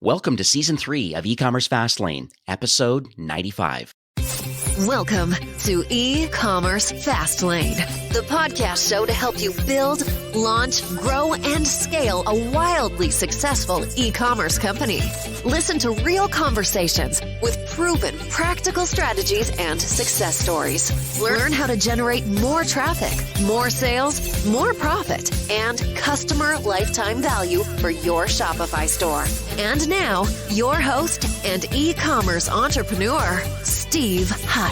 Welcome to Season 3 of E-Commerce Fastlane, Episode 95. Welcome to E-Commerce Fastlane, the podcast show to help you build, launch, grow, and scale a wildly successful e-commerce company. Listen to real conversations with proven practical strategies and success stories. Learn how to generate more traffic, more sales, more profit, and customer lifetime value for your Shopify store. And now, your host and e-commerce entrepreneur, Steve Hutt.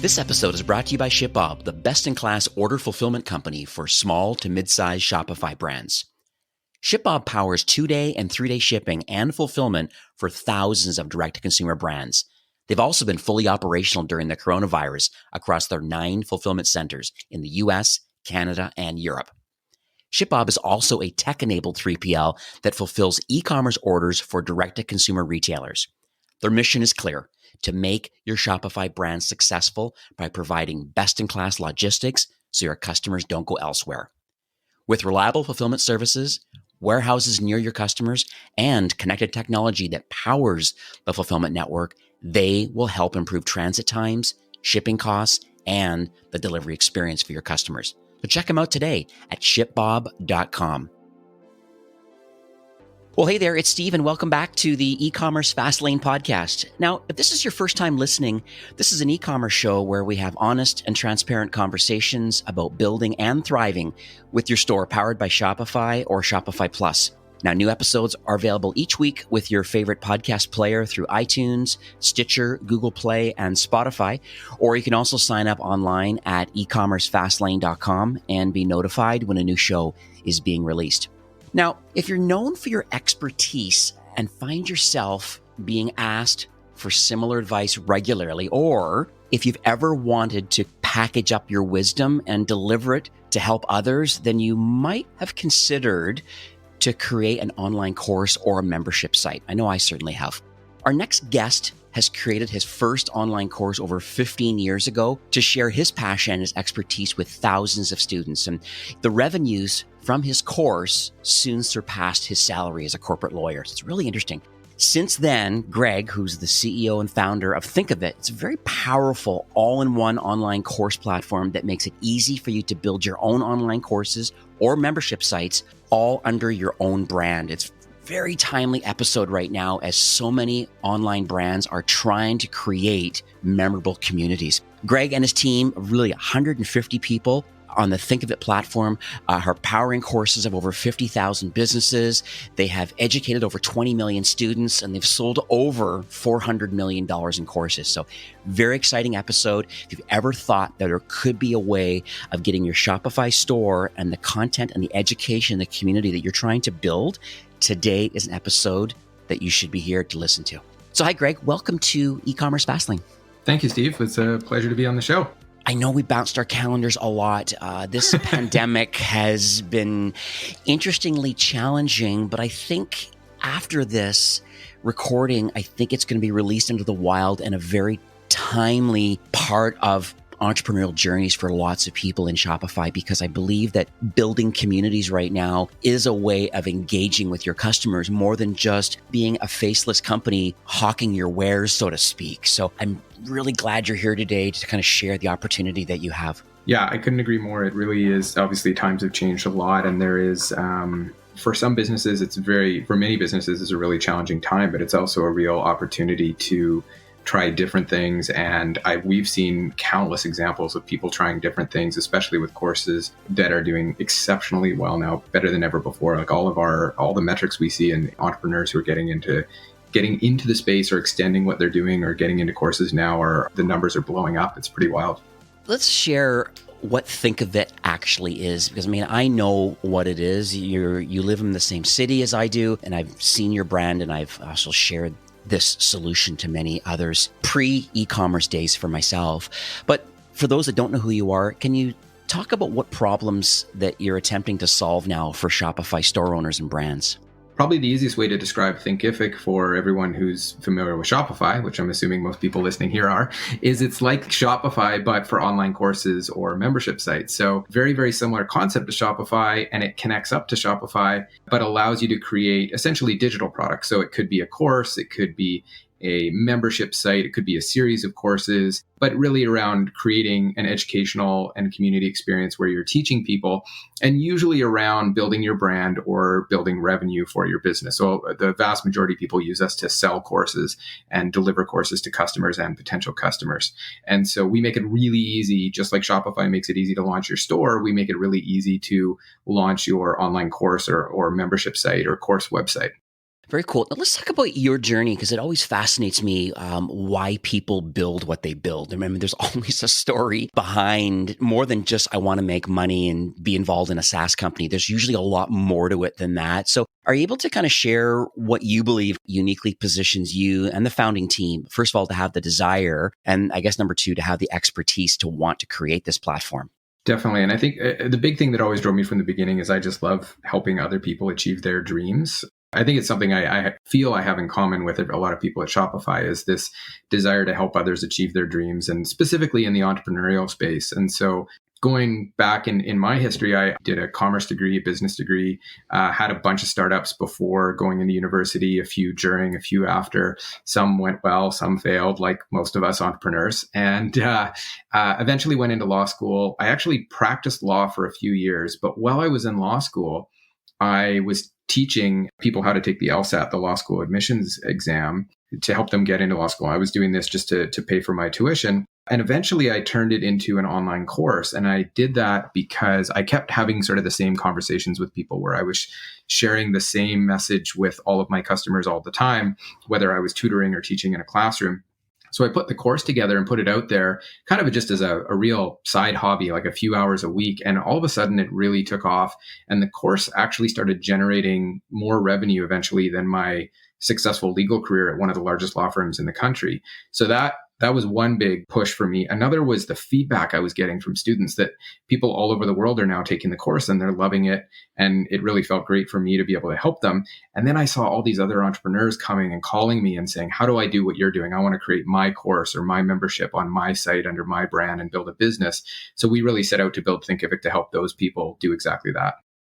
This episode is brought to you by ShipBob, the best-in-class order fulfillment company for small to mid-size Shopify brands. ShipBob powers 2-day and 3-day shipping and fulfillment for thousands of direct-to-consumer brands. They've also been fully operational during the coronavirus across their 9 fulfillment centers in the US, Canada, and Europe. ShipBob is also a tech-enabled 3PL that fulfills e-commerce orders for direct-to-consumer retailers. Their mission is clear: to make your Shopify brand successful by providing best-in-class logistics so your customers don't go elsewhere. With reliable fulfillment services, warehouses near your customers, and connected technology that powers the fulfillment network, they will help improve transit times, shipping costs, and the delivery experience for your customers. So check them out today at shipbob.com. Well, hey there, it's Steve, and welcome back to the E-Commerce Fastlane podcast. Now, if this is your first time listening, this is an e-commerce show where we have honest and transparent conversations about building and thriving with your store powered by Shopify or Shopify Plus. Now, new episodes are available each week with your favorite podcast player through iTunes, Stitcher, Google Play, and Spotify. Or you can also sign up online at ecommercefastlane.com and be notified when a new show is being released. Now, if you're known for your expertise and find yourself being asked for similar advice regularly, or if you've ever wanted to package up your wisdom and deliver it to help others, then you might have considered to create an online course or a membership site. I know I certainly have. Our next guest has created his first online course over 15 years ago to share his passion and his expertise with thousands of students. And the revenues from his course soon surpassed his salary as a corporate lawyer. So it's really interesting. Since then, Greg, who's the CEO and founder of Think of It, it's a very powerful all-in-one online course platform that makes it easy for you to build your own online courses or membership sites all under your own brand. It's very timely episode right now as so many online brands are trying to create memorable communities. Greg and his team, really 150 people on the Think of It platform, are powering courses of over 50,000 businesses. They have educated over 20 million students, and they've sold over $400 million in courses. So very exciting episode. If you've ever thought that there could be a way of getting your Shopify store and the content and the education, the community that you're trying to build, today is an episode that you should be here to listen to. So hi, Greg. Welcome to E-Commerce Fastlane. Thank you, Steve. It's a pleasure to be on the show. I know we bounced our calendars a lot. This pandemic has been interestingly challenging, but I think after this recording, I think it's going to be released into the wild and a very timely part of entrepreneurial journeys for lots of people in Shopify, because I believe that building communities right now is a way of engaging with your customers more than just being a faceless company hawking your wares, so to speak. So I'm really glad you're here today to kind of share the opportunity that you have. Yeah, I couldn't agree more. It really is. Obviously, times have changed a lot, and there is, for some businesses, for many businesses, it's a really challenging time, but it's also a real opportunity to try different things. And we've seen countless examples of people trying different things, especially with courses that are doing exceptionally well now, better than ever before. Like all the metrics we see in entrepreneurs who are getting into the space or extending what they're doing or getting into courses now, the numbers are blowing up. It's pretty wild. Let's share what Think of It actually is, because I know what it is. You live in the same city as I do, and I've seen your brand, and I've also shared this solution to many others pre-e-commerce days for myself. But for those that don't know who you are, can you talk about what problems that you're attempting to solve now for Shopify store owners and brands? Probably the easiest way to describe Thinkific for everyone who's familiar with Shopify, which I'm assuming most people listening here are, is it's like Shopify, but for online courses or membership sites. So very, very similar concept to Shopify, and it connects up to Shopify, but allows you to create essentially digital products. So it could be a course, it could be a membership site, it could be a series of courses, but really around creating an educational and community experience where you're teaching people, and usually around building your brand or building revenue for your business. So the vast majority of people use us to sell courses and deliver courses to customers and potential customers. And so we make it really easy, just like Shopify makes it easy to launch your store, we make it really easy to launch your online course or membership site or course website. Very cool. Now let's talk about your journey, because it always fascinates me why people build what they build. I mean, there's always a story behind more than just I want to make money and be involved in a SaaS company. There's usually a lot more to it than that. So are you able to kind of share what you believe uniquely positions you and the founding team, first of all, to have the desire, and I guess number two, to have the expertise to want to create this platform? Definitely. And I think the big thing that always drove me from the beginning is I just love helping other people achieve their dreams. I think it's something I feel I have in common with a lot of people at Shopify, is this desire to help others achieve their dreams, and specifically in the entrepreneurial space. And so going back in my history, I did a commerce degree, a business degree, had a bunch of startups before going into university, a few during, a few after. Some went well, some failed, like most of us entrepreneurs. And eventually went into law school. I actually practiced law for a few years, but while I was in law school, I was teaching people how to take the LSAT, the law school admissions exam, to help them get into law school. I was doing this just to pay for my tuition. And eventually I turned it into an online course. And I did that because I kept having sort of the same conversations with people, where I was sharing the same message with all of my customers all the time, whether I was tutoring or teaching in a classroom. So I put the course together and put it out there kind of just as a real side hobby, like a few hours a week. And all of a sudden it really took off. And the course actually started generating more revenue eventually than my successful legal career at one of the largest law firms in the country. So that was one big push for me. Another was the feedback I was getting from students, that people all over the world are now taking the course and they're loving it. And it really felt great for me to be able to help them. And then I saw all these other entrepreneurs coming and calling me and saying, how do I do what you're doing? I want to create my course or my membership on my site under my brand and build a business. So we really set out to build Thinkific to help those people do exactly that.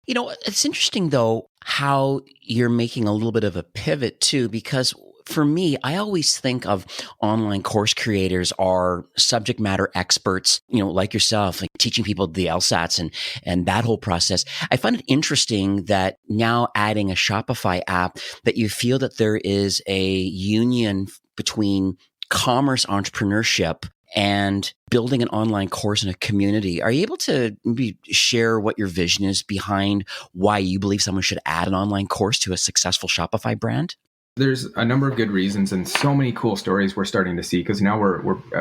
You know, it's interesting, though, how you're making a little bit of a pivot, too, because for me, I always think of online course creators are subject matter experts, you know, like yourself, like teaching people the LSATs and that whole process. I find it interesting that now adding a Shopify app, that you feel that there is a union between commerce entrepreneurship and building an online course in a community. Are you able to maybe share what your vision is behind why you believe someone should add an online course to a successful Shopify brand? There's a number of good reasons and so many cool stories we're starting to see, because now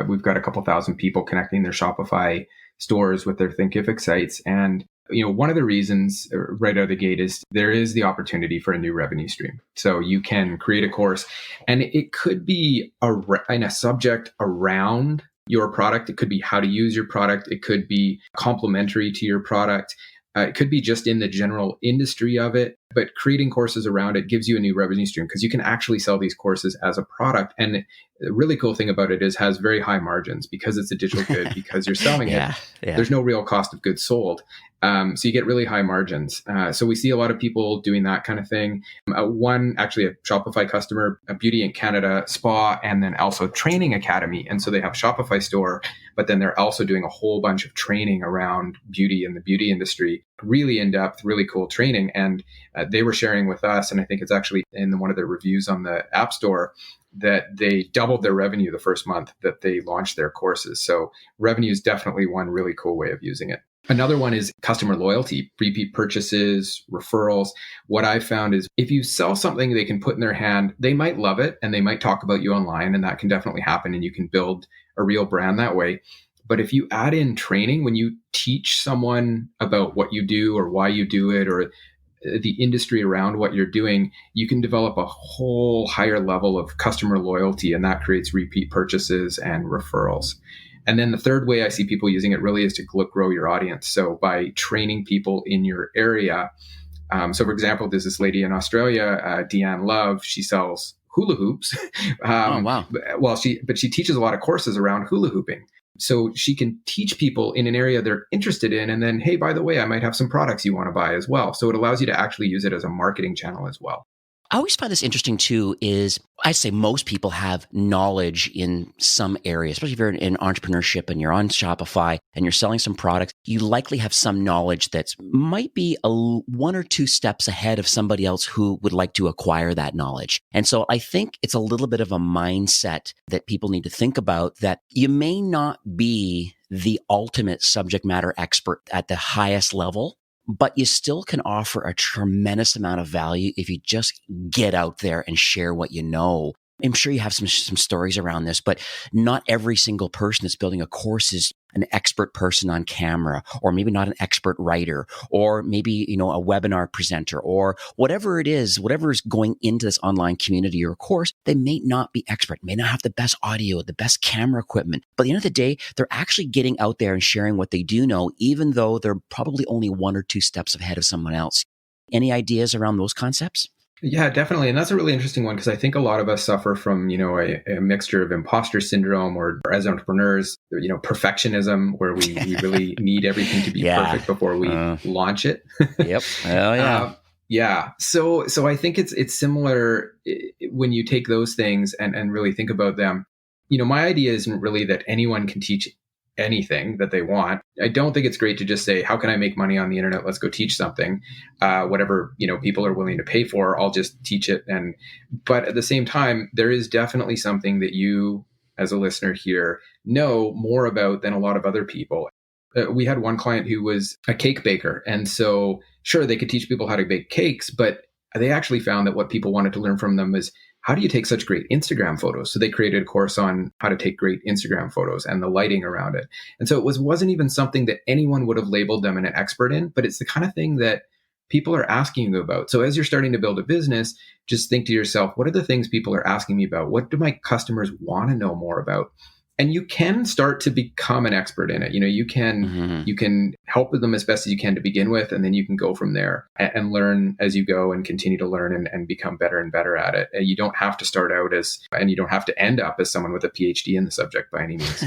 we've got a couple thousand people connecting their Shopify stores with their Thinkific sites. And you know, one of the reasons right out of the gate is there is the opportunity for a new revenue stream. So you can create a course, and it could be in a subject around your product. It could be how to use your product. It could be complementary to your product. It could be just in the general industry of it, but creating courses around it gives you a new revenue stream, because you can actually sell these courses as a product. And the really cool thing about it is has very high margins, because it's a digital good, because you're selling it. There's no real cost of goods sold. So you get really high margins. So we see a lot of people doing that kind of thing. One, actually a Shopify customer, a Beauty in Canada spa, and then also training academy. And so they have Shopify store, but then they're also doing a whole bunch of training around beauty and the beauty industry, really in-depth, really cool training. And they were sharing with us, and I think it's actually in one of their reviews on the App Store, that they doubled their revenue the first month that they launched their courses. So revenue is definitely one really cool way of using it. Another one is customer loyalty, repeat purchases, referrals. What I've found is if you sell something they can put in their hand, they might love it and they might talk about you online, and that can definitely happen, and you can build a real brand that way. But if you add in training, when you teach someone about what you do or why you do it, or the industry around what you're doing, you can develop a whole higher level of customer loyalty, and that creates repeat purchases and referrals. And then the third way I see people using it really is to grow your audience. So by training people in your area, So for example, there's this lady in Australia, Deanne Love. She sells hula hoops. Oh, wow. Well, she teaches a lot of courses around hula hooping. So she can teach people in an area they're interested in. And then, hey, by the way, I might have some products you want to buy as well. So it allows you to actually use it as a marketing channel as well. I always find this interesting too, is I'd say most people have knowledge in some area, especially if you're in entrepreneurship and you're on Shopify and you're selling some products, you likely have some knowledge that might be one or two steps ahead of somebody else who would like to acquire that knowledge. And so I think it's a little bit of a mindset that people need to think about, that you may not be the ultimate subject matter expert at the highest level, but you still can offer a tremendous amount of value if you just get out there and share what you know. I'm sure you have some stories around this, but not every single person that's building a course is an expert person on camera, or maybe not an expert writer, or maybe, a webinar presenter, or whatever it is, whatever is going into this online community or course, they may not be expert, may not have the best audio, the best camera equipment. But at the end of the day, they're actually getting out there and sharing what they do know, even though they're probably only one or two steps ahead of someone else. Any ideas around those concepts? Yeah, definitely. And that's a really interesting one, because I think a lot of us suffer from, a mixture of imposter syndrome, or as entrepreneurs, perfectionism, where we really need everything to be perfect before we launch it. Yep. Oh, yeah. Yeah. So I think it's similar when you take those things and really think about them. My idea isn't really that anyone can teach anything that they want. I don't think it's great to just say, how can I make money on the internet? Let's go teach something. Whatever, people are willing to pay for, I'll just teach it. But at the same time, there is definitely something that you, as a listener here, know more about than a lot of other people. We had one client who was a cake baker. And so sure, they could teach people how to bake cakes, but they actually found that what people wanted to learn from them is, how do you take such great Instagram photos? So they created a course on how to take great Instagram photos and the lighting around it. And so it wasn't even something that anyone would have labeled them an expert in, but it's the kind of thing that people are asking you about. So as you're starting to build a business, just think to yourself, what are the things people are asking me about? What do my customers want to know more about? And you can start to become an expert in it. You can help with them as best as you can to begin with, and then you can go from there and learn as you go and continue to learn and become better and better at it. And you don't have to start out and you don't have to end up as someone with a PhD in the subject by any means.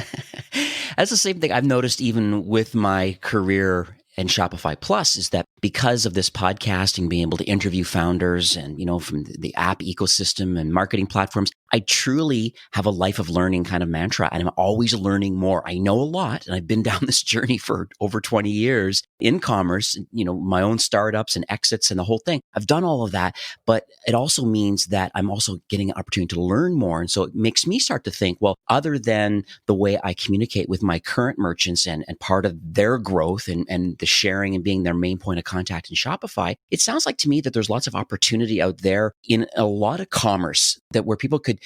That's the same thing I've noticed even with my career and Shopify Plus, is that because of this podcasting, being able to interview founders and, from the app ecosystem and marketing platforms, I truly have a life of learning kind of mantra, and I'm always learning more. I know a lot, and I've been down this journey for over 20 years in commerce, my own startups and exits and the whole thing. I've done all of that, but it also means that I'm also getting an opportunity to learn more. And so it makes me start to think, well, other than the way I communicate with my current merchants and part of their growth and the sharing and being their main point of contact in Shopify, it sounds like to me that there's lots of opportunity out there in a lot of commerce where people could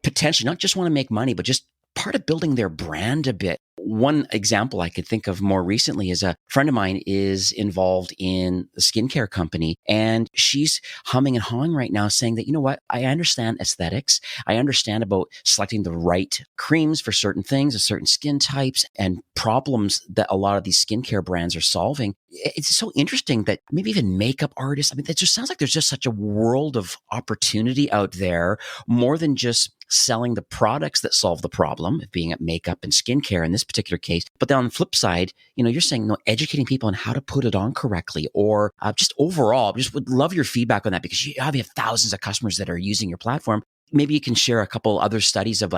potentially not just want to make money, but just part of building their brand a bit. One example I could think of more recently is a friend of mine is involved in a skincare company, and she's humming and hawing right now saying that, what, I understand aesthetics. I understand about selecting the right creams for certain things, certain skin types and problems that a lot of these skincare brands are solving. It's so interesting that maybe even makeup artists, that just sounds like there's just such a world of opportunity out there, more than just selling the products that solve the problem, being at makeup and skincare in this particular case. But then on the flip side, you're saying, educating people on how to put it on correctly, or just overall, just would love your feedback on that, because you have thousands of customers that are using your platform. Maybe you can share a couple other studies of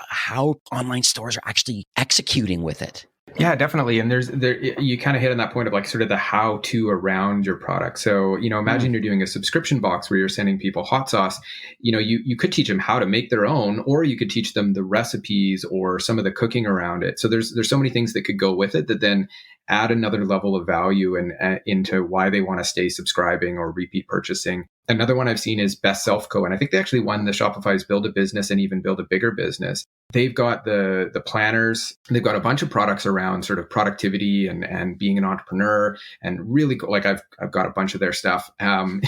how online stores are actually executing with it. Yeah, definitely. And you kind of hit on that point of sort of the how to around your product. So, imagine you're doing a subscription box where you're sending people hot sauce. You could teach them how to make their own, or you could teach them the recipes or some of the cooking around it. So there's so many things that could go with it that then add another level of value and into why they want to stay subscribing or repeat purchasing. Another one I've seen is Best Self Co. And I think they actually won the Shopify's Build a Business and even Build a Bigger Business. They've got the planners. They've got a bunch of products around sort of productivity and being an entrepreneur, and really like I've got a bunch of their stuff. So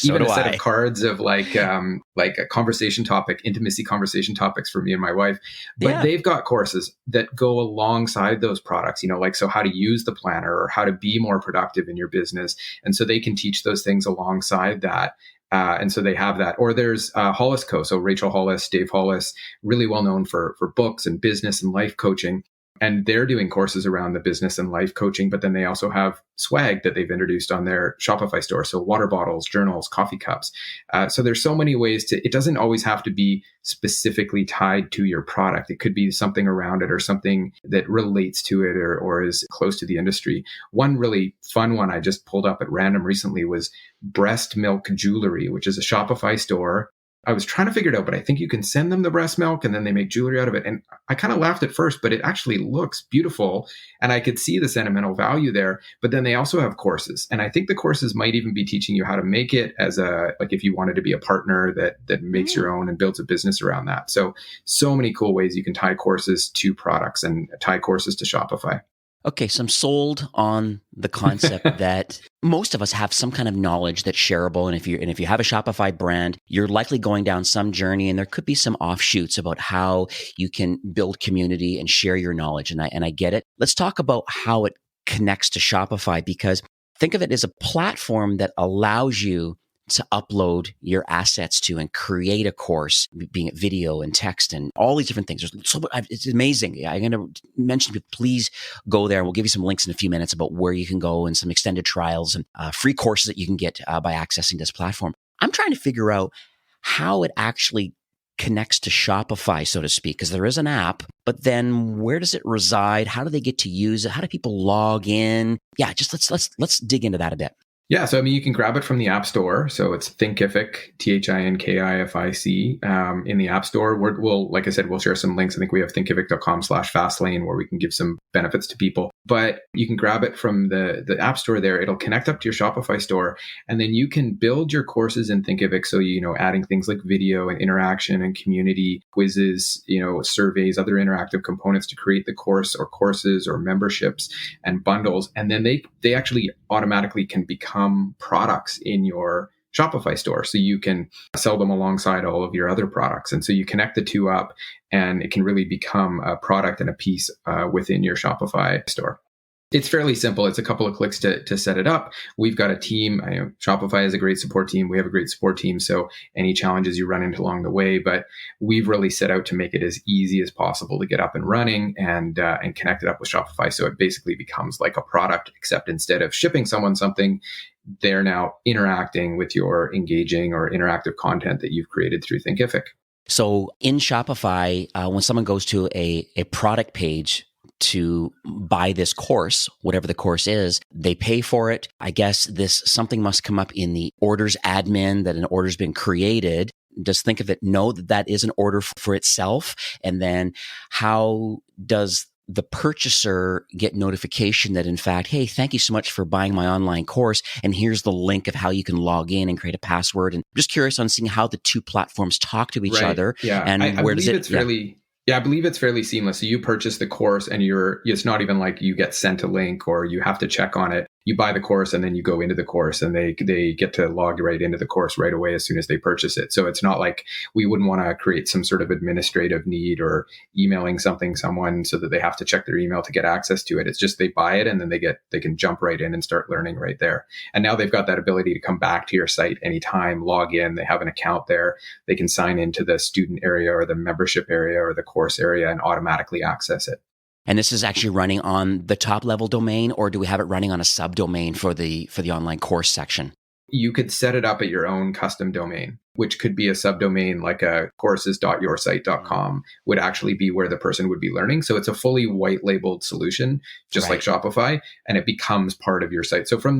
Even do a set I. of cards of like a conversation topic, intimacy conversation topics for me and my wife. But Yeah. they've got courses that go alongside those products, like so how to use the planner or how to be more productive in your business. And so they can teach those things alongside that. And so they have that. Or there's Hollis Co. So Rachel Hollis, Dave Hollis, really well known for books and business and life coaching. And they're doing courses around the business and life coaching, but then they also have swag that they've introduced on their Shopify store. So water bottles, journals, coffee cups. So there's so many ways it doesn't always have to be specifically tied to your product. It could be something around it or something that relates to it or is close to the industry. One really fun one I just pulled up at random recently was Breast Milk Jewelry, which is a Shopify store. I was trying to figure it out, but I think you can send them the breast milk and then they make jewelry out of it. And I kind of laughed at first, but it actually looks beautiful. And I could see the sentimental value there. But then they also have courses. And I think the courses might even be teaching you how to make it as like if you wanted to be a partner that makes your own and builds a business around that. So many cool ways you can tie courses to products and tie courses to Shopify. Okay, so I'm sold on the concept that most of us have some kind of knowledge that's shareable, and if you have a Shopify brand, you're likely going down some journey, and there could be some offshoots about how you can build community and share your knowledge. And I get it. Let's talk about how it connects to Shopify, because think of it as a platform that allows you to upload your assets to and create a course, being it video and text and all these different things. It's amazing. I'm going to mention, please go there. We'll give you some links in a few minutes about where you can go and some extended trials and free courses that you can get by accessing this platform. I'm trying to figure out how it actually connects to Shopify, so to speak, because there is an app, but then where does it reside? How do they get to use it? How do people log in? Yeah, just let's dig into that a bit. Yeah, so I mean, you can grab it from the App Store. So it's Thinkific, Thinkific, in the App Store. We'll, like I said, we'll share some links. I think we have thinkific.com/fastlane where we can give some benefits to people. But you can grab it from the App Store there. It'll connect up to your Shopify store, and then you can build your courses in Thinkific. So adding things like video and interaction and community quizzes, surveys, other interactive components to create the course or courses or memberships and bundles, and then they actually automatically can become products in your Shopify store. So you can sell them alongside all of your other products. And so you connect the two up and it can really become a product and a piece within your Shopify store. It's fairly simple. It's a couple of clicks to set it up. We've got a team. Shopify has a great support team. We have a great support team. So any challenges you run into along the way, but we've really set out to make it as easy as possible to get up and running and connect it up with Shopify. So it basically becomes like a product, except instead of shipping someone something, they're now interacting with your engaging or interactive content that you've created through Thinkific. So in Shopify, when someone goes to a product page to buy this course, whatever the course is, they pay for it. I guess something must come up in the orders admin that an order's been created. Just think of it, know that is an order for itself. And then how does the purchaser get notification that, in fact, hey, thank you so much for buying my online course, and here's the link of how you can log in and create a password. And I'm just curious on seeing how the two platforms talk to each other. Yeah, and I where does it? I believe it's fairly seamless. So you purchase the course and it's not even like you get sent a link or you have to check on it. You buy the course and then you go into the course and they get to log right into the course right away as soon as they purchase it. So it's not like we wouldn't want to create some sort of administrative need or emailing someone so that they have to check their email to get access to it. It's just they buy it and then they can jump right in and start learning right there. And now they've got that ability to come back to your site anytime, log in. They have an account there. They can sign into the student area or the membership area or the course area and automatically access it. And this is actually running on the top level domain, or do we have it running on a subdomain for the online course section? You could set it up at your own custom domain, which could be a subdomain like a courses.yoursite.com would actually be where the person would be learning. So it's a fully white labeled solution, just like Shopify, and it becomes part of your site. So from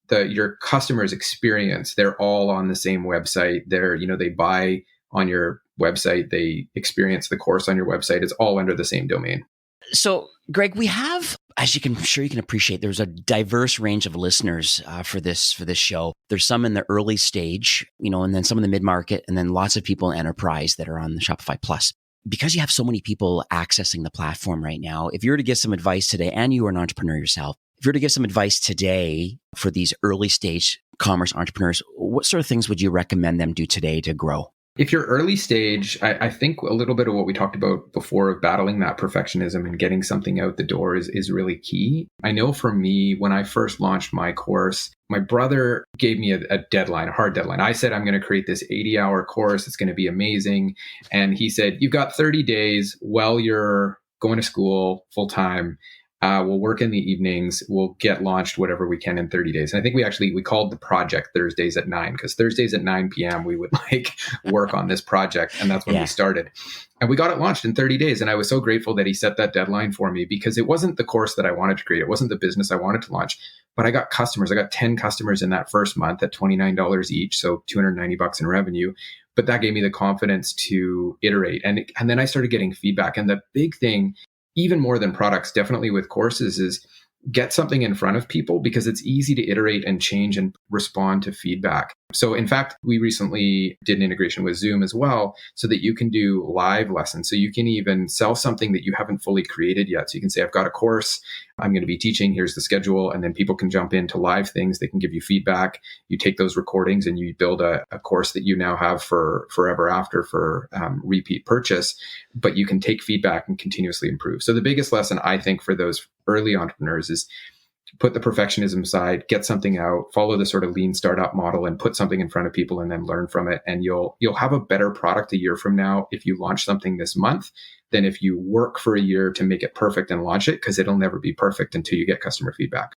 your customer's experience, they're all on the same website. They buy on your website, they experience the course on your website. It's all under the same domain. So, Greg, we have as you can, I'm sure you can appreciate, there's a diverse range of listeners for this show. There's some in the early stage, and then some in the mid market, and then lots of people in enterprise that are on the Shopify Plus. Because you have so many people accessing the platform right now, if you were to give some advice today, and you are an entrepreneur yourself, if you were to give some advice today for these early stage commerce entrepreneurs, what sort of things would you recommend them do today to grow? If you're early stage, I think a little bit of what we talked about before of battling that perfectionism and getting something out the door is really key. I know for me, when I first launched my course, my brother gave me a deadline, a hard deadline. I said, I'm going to create this 80-hour course. It's going to be amazing. And he said, you've got 30 days while you're going to school full time. We'll work in the evenings. We'll get launched whatever we can in 30 days. And I think we called the project Thursdays at 9, because Thursdays at 9 p.m. we would work on this project. And that's when we started. And we got it launched in 30 days. And I was so grateful that he set that deadline for me, because it wasn't the course that I wanted to create. It wasn't the business I wanted to launch, but I got customers. I got 10 customers in that first month at $29 each. So $290 in revenue. But that gave me the confidence to iterate. And then I started getting feedback. And the big thing, even more than products, definitely with courses, is get something in front of people, because it's easy to iterate and change and respond to feedback. So in fact, we recently did an integration with Zoom as well, so that you can do live lessons. So you can even sell something that you haven't fully created yet. So you can say, I've got a course, I'm going to be teaching, here's the schedule. And then people can jump into live things. They can give you feedback. You take those recordings and you build a course that you now have for forever after for repeat purchase. But you can take feedback and continuously improve. So the biggest lesson, I think, for those early entrepreneurs is put the perfectionism aside, get something out, follow the sort of lean startup model, and put something in front of people and then learn from it. And you'll have a better product a year from now if you launch something this month than if you work for a year to make it perfect and launch it, because it'll never be perfect until you get customer feedback.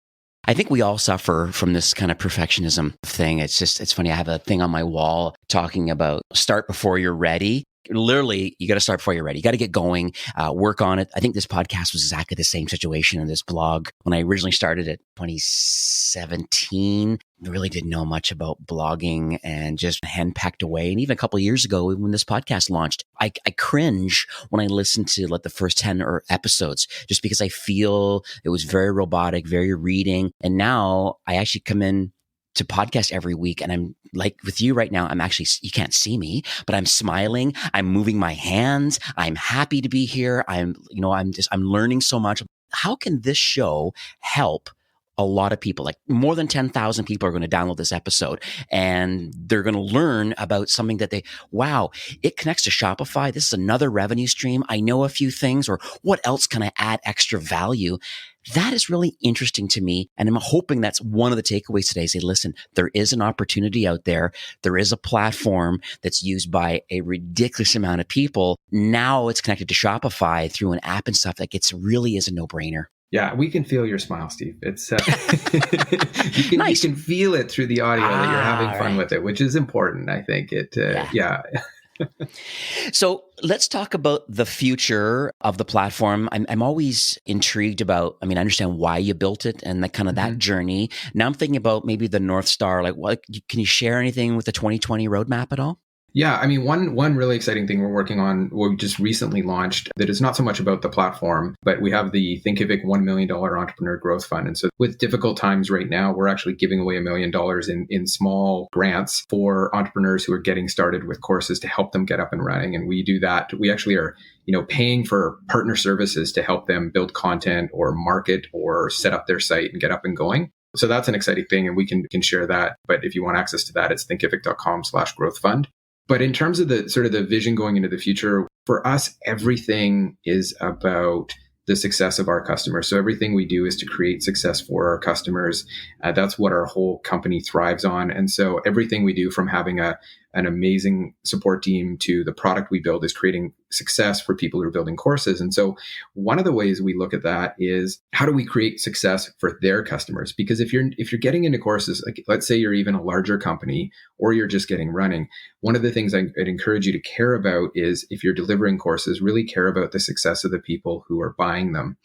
I think we all suffer from this kind of perfectionism thing. It's funny. I have a thing on my wall talking about start before you're ready. Literally, you got to start before you're ready. You got to get going, work on it. I think this podcast was exactly the same situation in this blog. When I originally started it 2017, I really didn't know much about blogging and just hand-packed away. And even a couple of years ago, when this podcast launched, I cringe when I listen to the first 10 episodes, just because I feel it was very robotic, very reading. And now I actually come in to podcast every week. And I'm like with you right now, I'm actually, you can't see me, but I'm smiling. I'm moving my hands. I'm happy to be here. I'm learning so much. How can this show help a lot of people? Like more than 10,000 people are going to download this episode, and they're going to learn about something that it connects to Shopify. This is another revenue stream. I know a few things, or what else can I add extra value? That is really interesting to me. And I'm hoping that's one of the takeaways today. Say, listen, there is an opportunity out there. There is a platform that's used by a ridiculous amount of people. Now it's connected to Shopify through an app and stuff. Really is a no-brainer. Yeah, we can feel your smile, Steve. It's Nice. You can feel it through the audio that you're having fun with it, which is important. I think yeah. So let's talk about the future of the platform. I'm always intrigued about, I understand why you built it and that journey. Now I'm thinking about maybe the North Star. Can you share anything with the 2020 roadmap at all? Yeah, one really exciting thing we're working on, we just recently launched, that is not so much about the platform, but we have the Thinkific $1 million Entrepreneur Growth Fund. And so with difficult times right now, we're actually giving away $1 million in small grants for entrepreneurs who are getting started with courses to help them get up and running. And we do that. We actually are paying for partner services to help them build content or market or set up their site and get up and going. So that's an exciting thing, and we can share that. But if you want access to that, it's thinkific.com/growth fund. But in terms of the sort of the vision going into the future, for us, everything is about the success of our customers. So everything we do is to create success for our customers. That's what our whole company thrives on. And so everything we do, from having an amazing support team to the product we build, is creating success for people who are building courses. And so one of the ways we look at that is, how do we create success for their customers? Because if you're getting into courses, like let's say you're even a larger company or you're just getting running, one of the things I'd encourage you to care about is, if you're delivering courses, really care about the success of the people who are buying them.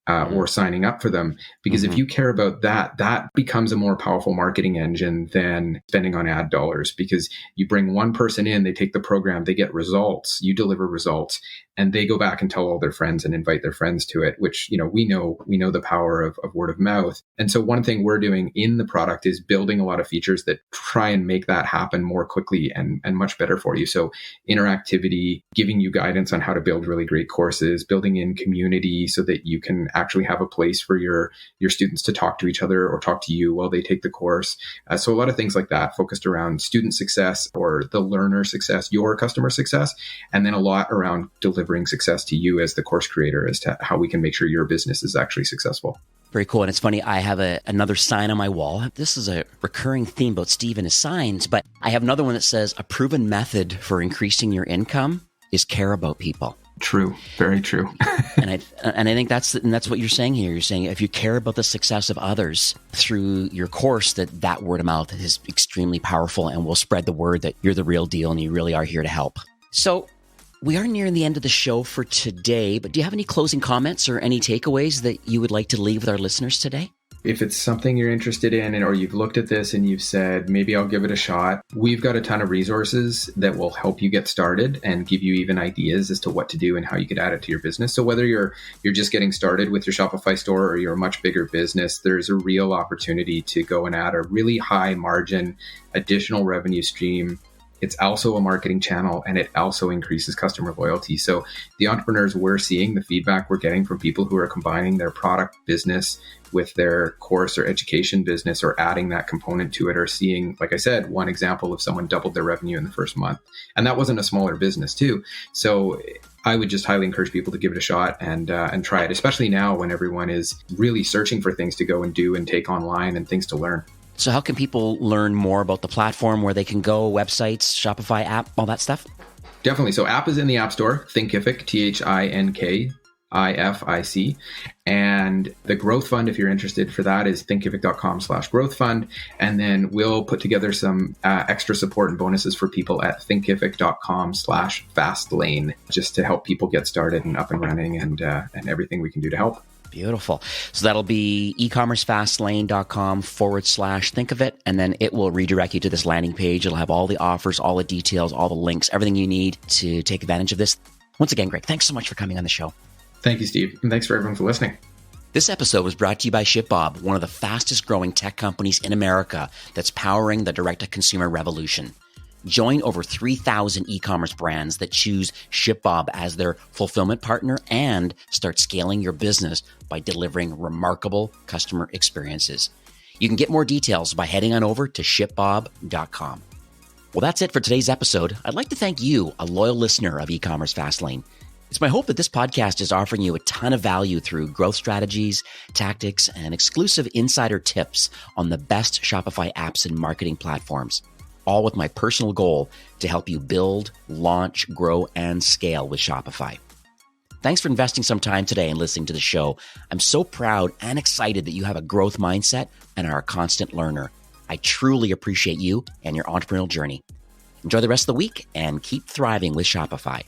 Or signing up for them. Because if you care about that, that becomes a more powerful marketing engine than spending on ad dollars. Because you bring one person in, they take the program, they get results, you deliver results, and they go back and tell all their friends and invite their friends to it, which, we know the power of word of mouth. And so one thing we're doing in the product is building a lot of features that try and make that happen more quickly and much better for you. So interactivity, giving you guidance on how to build really great courses, building in community so that you can actually have a place for your students to talk to each other or talk to you while they take the course. So a lot of things like that focused around student success or the learner success, your customer success, and then a lot around delivering success to you as the course creator as to how we can make sure your business is actually successful. Very cool. And it's funny, I have another sign on my wall. This is a recurring theme about Steve and his signs, but I have another one that says a proven method for increasing your income is care about people. True. Very true. and I think that's what you're saying here. You're saying if you care about the success of others through your course, that word of mouth is extremely powerful and will spread the word that you're the real deal and you really are here to help. So we are nearing the end of the show for today, but do you have any closing comments or any takeaways that you would like to leave with our listeners today? If it's something you're interested in or you've looked at this and you've said, maybe I'll give it a shot, we've got a ton of resources that will help you get started and give you even ideas as to what to do and how you could add it to your business. So whether you're just getting started with your Shopify store or you're a much bigger business, there's a real opportunity to go and add a really high margin additional revenue stream. It's also a marketing channel and it also increases customer loyalty. So the entrepreneurs we're seeing, the feedback we're getting from people who are combining their product business with their course or education business or adding that component to it, or seeing, like I said, one example of someone doubled their revenue in the first month. And that wasn't a smaller business too. So I would just highly encourage people to give it a shot and try it, especially now when everyone is really searching for things to go and do and take online and things to learn. So how can people learn more about the platform, where they can go, websites, Shopify app, all that stuff? Definitely. So app is in the App Store, Thinkific, Thinkific. And the Growth Fund, if you're interested for that, is thinkific.com/growth fund. And then we'll put together some extra support and bonuses for people at thinkific.com/fastlane, just to help people get started and up and running and everything we can do to help. Beautiful. So that'll be ecommercefastlane.com/think of it. And then it will redirect you to this landing page. It'll have all the offers, all the details, all the links, everything you need to take advantage of this. Once again, Greg, thanks so much for coming on the show. Thank you, Steve. And thanks for everyone for listening. This episode was brought to you by ShipBob, one of the fastest growing tech companies in America that's powering the direct-to-consumer revolution. Join over 3,000 e-commerce brands that choose ShipBob as their fulfillment partner and start scaling your business by delivering remarkable customer experiences. You can get more details by heading on over to shipbob.com. Well, that's it for today's episode. I'd like to thank you, a loyal listener of E-commerce Fastlane. It's my hope that this podcast is offering you a ton of value through growth strategies, tactics, and exclusive insider tips on the best Shopify apps and marketing platforms, all with my personal goal to help you build, launch, grow, and scale with Shopify. Thanks for investing some time today and listening to the show. I'm so proud and excited that you have a growth mindset and are a constant learner. I truly appreciate you and your entrepreneurial journey. Enjoy the rest of the week and keep thriving with Shopify.